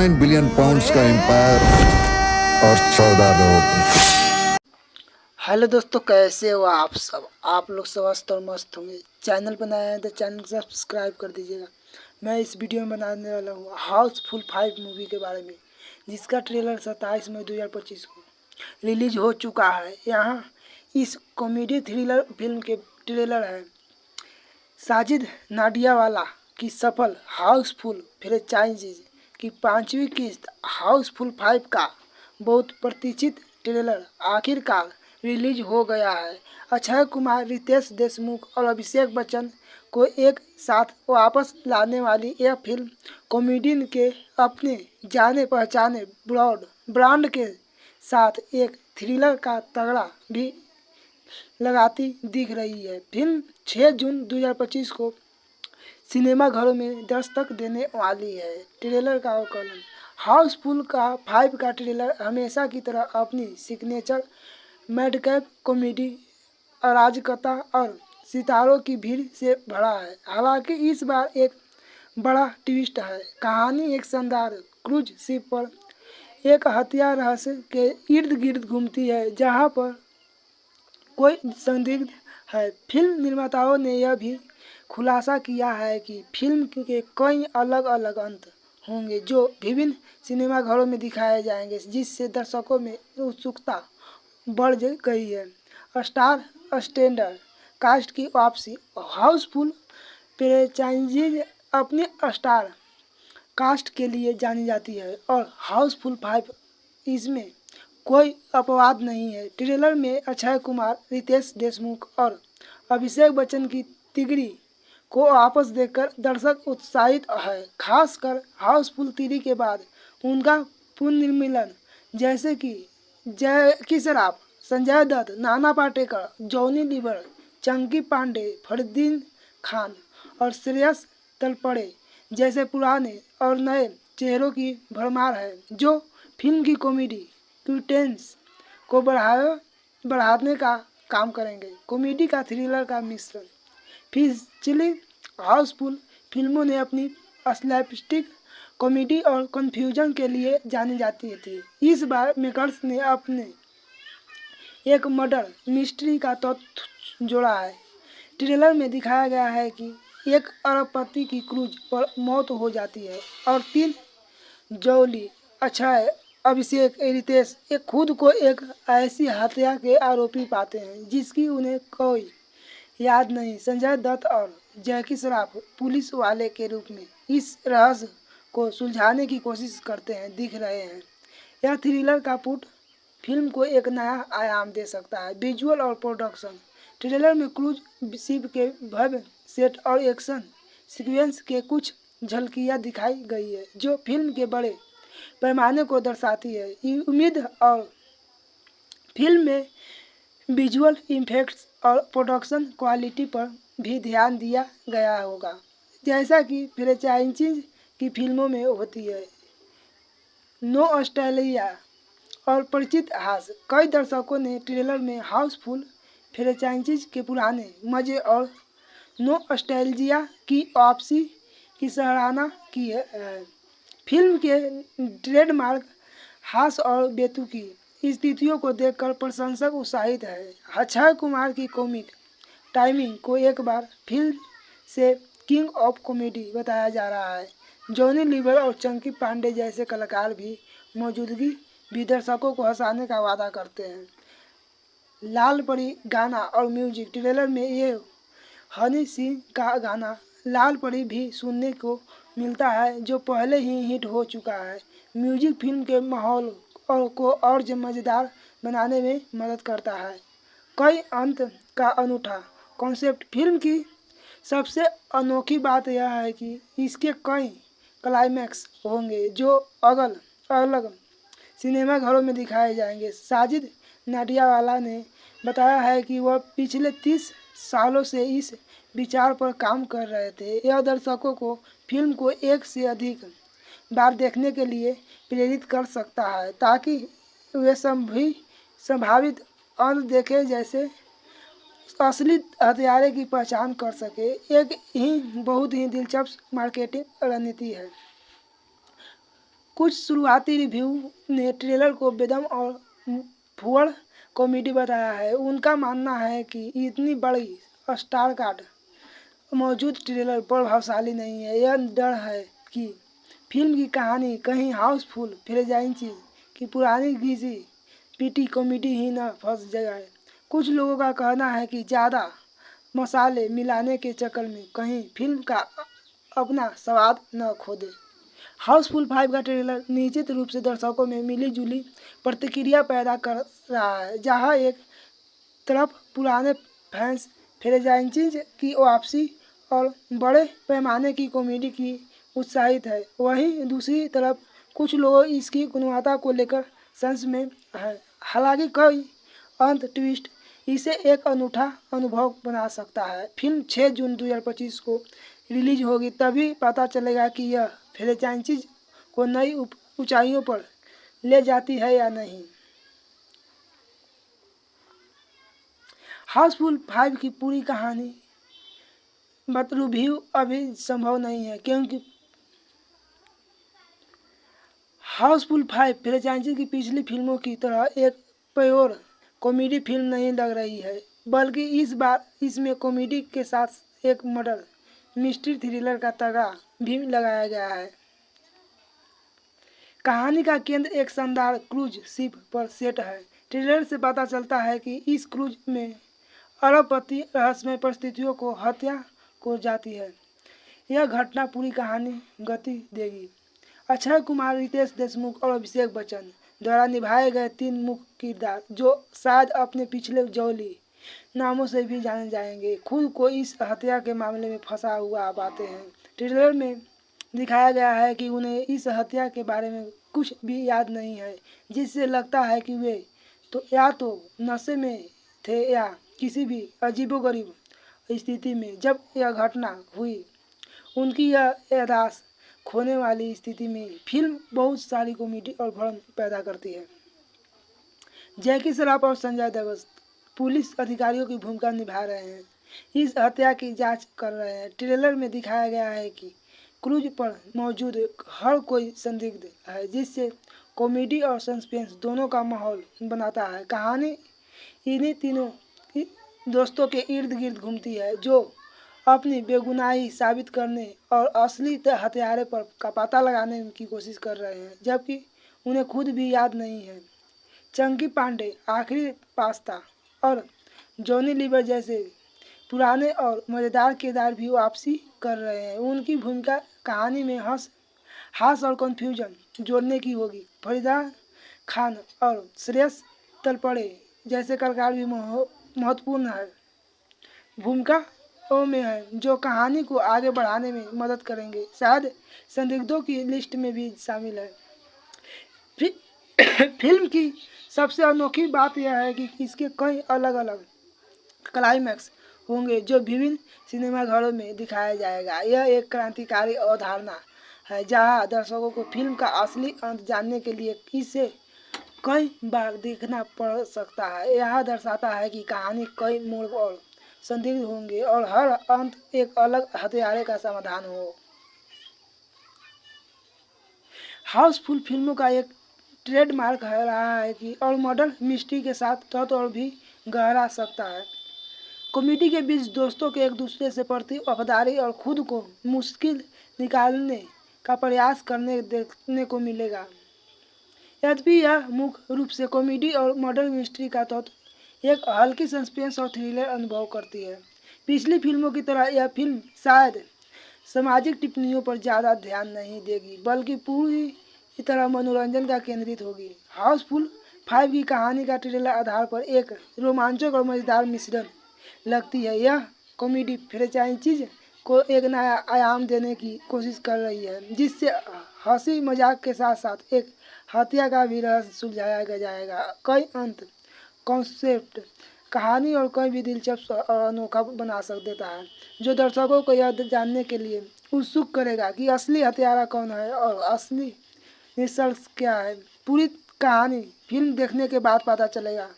49 billion pounds का empire और 14 लोग। हेलो दोस्तों, कैसे हो आप सब? आप लोग स्वस्थ और मस्त होंगे। चैनल पर नए हैं तो चैनल को सब्सक्राइब कर दीजिएगा। मैं इस वीडियो में बनाने वाला हूँ हाउसफुल 5 मूवी के बारे में, जिसका ट्रेलर 27 मई 2025 को रिलीज हो चुका है। यहाँ इस कॉमेडी थ्रिलर फिल्म के ट्रेलर है साजिद नाडियावाला की सफल हाउसफुल फ्रेंचाइजी की 5वीं किस्त हाउसफुल 5 का बहुत प्रतीक्षित ट्रेलर आखिरकार रिलीज हो गया है। अक्षय कुमार, रितेश देशमुख और अभिषेक बच्चन को एक साथ वापस लाने वाली यह फिल्म कॉमेडियन के अपने जाने पहचाने ब्रांड के साथ एक थ्रिलर का तगड़ा भी लगाती दिख रही है। फिल्म 6 जून 2025 को सिनेमाघरों में दस्तक देने वाली है। ट्रेलर का अवलोकन। हाउसफुल का 5 का ट्रेलर हमेशा की तरह अपनी सिग्नेचर मैडकैप कॉमेडी, अराजकता और सितारों की भीड़ से भरा है। हालांकि इस बार एक बड़ा ट्विस्ट है। कहानी एक शानदार क्रूज शिप पर एक हत्या रहस्य के इर्द गिर्द घूमती है, जहां पर कोई संदिग्ध है। फिल्म निर्माताओं ने यह भी खुलासा किया है कि फिल्म के कई अलग अलग अंत होंगे जो विभिन्न सिनेमाघरों में दिखाए जाएंगे, जिससे दर्शकों में उत्सुकता बढ़ गई है। स्टार स्टैंडर्ड कास्ट की वापसी। हाउसफुल फ्रेंचाइजी अपने स्टार कास्ट के लिए जानी जाती है और हाउसफुल 5 इसमें कोई अपवाद नहीं है। ट्रेलर में अक्षय कुमार, रितेश देशमुख और अभिषेक बच्चन की तिगड़ी को वापस देखकर दर्शक उत्साहित है, खासकर हाउसफुल 3 के बाद उनका पुनर्मिलन, जैसे कि जैकी श्रॉफ, संजय दत्त, नाना पाटेकर, जॉनी लीवर, चंकी पांडे, फरदीन खान और श्रेयस तलपड़े जैसे पुराने और नए चेहरों की भरमार है, जो फिल्म की कॉमेडी क्यूटेंस को बढ़ाने का काम करेंगे। कॉमेडी का थ्रिलर का मिश्रण। पिछली हाउसफुल फिल्मों ने अपनी स्लैपस्टिक कॉमेडी और कन्फ्यूजन के लिए जानी जाती थी। इस बार मेकर्स ने अपने एक मर्डर मिस्ट्री का तत्व जोड़ा है। ट्रेलर में दिखाया गया है कि एक अरबपति की क्रूज पर मौत हो जाती है और 3 जॉली, अक्षय, अभिषेक, रितेश एक खुद को एक ऐसी हत्या के आरोपी पाते हैं जिसकी उन्हें कोई याद नहीं। संजय दत्त और जैकी श्रॉफ पुलिस वाले के रूप में इस रहस्य को सुलझाने की कोशिश करते हैं दिख रहे हैं। यह थ्रिलर का पुट फिल्म को एक नया आयाम दे सकता है। विजुअल और प्रोडक्शन। ट्रेलर में क्रूज शिप के भव्य सेट और एक्शन सीक्वेंस के कुछ झलकियां दिखाई गई है, जो फिल्म के बड़े पैमाने को दर्शाती है। उम्मीद और फिल्म में विजुअल इफेक्ट्स और प्रोडक्शन क्वालिटी पर भी ध्यान दिया गया होगा, जैसा कि फ्रेंचाइजीज की फिल्मों में होती है। नॉस्टैल्जिया और परिचित हास्य। कई दर्शकों ने ट्रेलर में हाउसफुल फ्रेंचाइजीज के पुराने मजे और नॉस्टैल्जिया की वापसी की सराहना की है। फिल्म के ट्रेडमार्क हास्य और बेतुकी स्थितियों को देखकर प्रशंसक उत्साहित है। अक्षय कुमार की कॉमिक टाइमिंग को एक बार फिर से किंग ऑफ कॉमेडी बताया जा रहा है। जॉनी लीवर और चंकी पांडे जैसे कलाकार भी मौजूदगी भी दर्शकों को हंसाने का वादा करते हैं। लाल परी गाना और म्यूजिक। ट्रेलर में ये हनी सिंह का गाना लाल परी भी सुनने को मिलता है, जो पहले ही हिट हो चुका है। म्यूजिक फिल्म के माहौल को और मज़ेदार बनाने में मदद करता है। कई अंत का अनूठा कॉन्सेप्ट। फिल्म की सबसे अनोखी बात यह है कि इसके कई क्लाइमैक्स होंगे जो अलग अलग सिनेमाघरों में दिखाए जाएंगे। साजिद नाडियावाला ने बताया है कि वह पिछले 30 सालों से इस विचार पर काम कर रहे थे। यह दर्शकों को फिल्म को एक से अधिक बार देखने के लिए प्रेरित कर सकता है, ताकि वे संभावित अंत देखे जैसे असली हत्यारे की पहचान कर सके। एक ही बहुत ही दिलचस्प मार्केटिंग रणनीति है। कुछ शुरुआती रिव्यू ने ट्रेलर को बेदम और फुअड़ कॉमेडी बताया है। उनका मानना है कि इतनी बड़ी स्टार कास्ट मौजूद ट्रेलर प्रभावशाली नहीं है। यह डर है कि फिल्म की कहानी कहीं हाउसफुल फ्रेंचाइजी की पुरानी घिसी पीटी कॉमेडी ही न फंस जाए। कुछ लोगों का कहना है कि ज़्यादा मसाले मिलाने के चक्कर में कहीं फिल्म का अपना स्वाद न खो दे। हाउसफुल 5 का ट्रेलर निश्चित रूप से दर्शकों में मिली जुली प्रतिक्रिया पैदा कर रहा है। जहां एक तरफ पुराने फैंस फ्रेंचाइजीज की वापसी और बड़े पैमाने की कॉमेडी की उत्साहित है, वहीं दूसरी तरफ कुछ लोग इसकी गुणवत्ता को लेकर संशय में है। हालांकि कई अंत ट्विस्ट इसे एक अनूठा अनुभव बना सकता है। फिल्म 6 जून 2025 को रिलीज होगी, तभी पता चलेगा कि यह फ्रेंचाइजीज को नई ऊंचाइयों पर ले जाती है या नहीं। हाउसफुल 5 की पूरी कहानी रिव्यू अभी संभव नहीं है, क्योंकि हाउसफुल 5 फ्रेंचाइजी की पिछली फिल्मों की तरह एक प्योर कॉमेडी फिल्म नहीं लग रही है, बल्कि इस बार इसमें कॉमेडी के साथ एक मर्डर मिस्ट्री थ्रिलर का तगा भी लगाया गया है। कहानी का केंद्र एक शानदार क्रूज शिप पर सेट है। ट्रेलर से पता चलता है कि इस क्रूज में अरबपति रहस्यमय परिस्थितियों को हत्या को जाती है। यह घटना पूरी कहानी गति देगी। अक्षय कुमार, रितेश देशमुख और अभिषेक बच्चन द्वारा निभाए गए 3 मुख्य किरदार, जो शायद अपने पिछले जौली नामों से भी जाने जाएंगे, खुद को इस हत्या के मामले में फंसा हुआ पाते हैं। ट्रेलर में दिखाया गया है कि उन्हें इस हत्या के बारे में कुछ भी याद नहीं है, जिससे लगता है कि वे या तो नशे में थे या किसी भी अजीबोगरीब स्थिति में जब यह घटना हुई। उनकी यह याददाश्त खोने वाली स्थिति में फिल्म बहुत सारी कॉमेडी और भ्रम पैदा करती है। जैकी श्रॉफ और संजय दत्त पुलिस अधिकारियों की भूमिका निभा रहे हैं, इस हत्या की जांच कर रहे हैं। ट्रेलर में दिखाया गया है कि क्रूज पर मौजूद हर कोई संदिग्ध है, जिससे कॉमेडी और सस्पेंस दोनों का माहौल बनाता है। कहानी इन्हीं तीनों दोस्तों के इर्द गिर्द घूमती है, जो अपनी बेगुनाही साबित करने और असली हत्यारे पर का पता लगाने की कोशिश कर रहे हैं, जबकि उन्हें खुद भी याद नहीं है। चंकी पांडे, आखिरी पास्ता और जॉनी लीवर जैसे पुराने और मज़ेदार किरदार भी वापसी कर रहे हैं। उनकी भूमिका कहानी में हास और कन्फ्यूजन जोड़ने की होगी। फरीदा खान और श्रेयस तलपड़े जैसे कलाकार भी महत्वपूर्ण है भूमिकाओं में है, जो कहानी को आगे बढ़ाने में मदद करेंगे। शायद संदिग्धों की लिस्ट में भी शामिल है। फिल्म की सबसे अनोखी बात यह है कि इसके कई अलग अलग क्लाइमैक्स होंगे, जो विभिन्न सिनेमाघरों में दिखाया जाएगा। यह एक क्रांतिकारी अवधारणा है, जहां दर्शकों को फिल्म का असली अंत जानने के लिए इसे कई बार देखना पड़ सकता है। यह दर्शाता है कि कहानी कई मोड़ और संदिग्ध होंगे और हर अंत एक अलग हत्यारे का समाधान हो। हाउसफुल फिल्मों का एक ट्रेडमार्क है रहा है कि और मर्डर मिस्ट्री के साथ तत्व और भी गहरा सकता है। कॉमेडी के बीच दोस्तों के एक दूसरे से प्रति वफादारी और खुद को मुश्किल निकालने का प्रयास करने देखने को मिलेगा। यद्यपि यह मुख्य रूप से कॉमेडी और मर्डर मिस्ट्री का तत्व एक हल्की सस्पेंस और थ्रिलर अनुभव करती है। पिछली फिल्मों की तरह यह फिल्म शायद सामाजिक टिप्पणियों पर ज़्यादा ध्यान नहीं देगी, बल्कि पूरी तरह मनोरंजन का केंद्रित होगी। हाउसफुल 5 की कहानी का ट्रेलर आधार पर एक रोमांचक और मज़ेदार मिश्रण लगती है। यह कॉमेडी फ्रेंचाइजीज को एक नया आयाम देने की कोशिश कर रही है, जिससे हंसी मजाक के साथ साथ एक हत्या का भी रहस्य सुलझाया जाएगा। कई अंत कॉन्सेप्ट कहानी और कोई भी दिलचस्प और अनोखा बना देता है, जो दर्शकों को यह जानने के लिए उत्सुक करेगा कि असली हत्यारा कौन है और असली निष्कर्ष क्या है। पूरी कहानी फिल्म देखने के बाद पता चलेगा।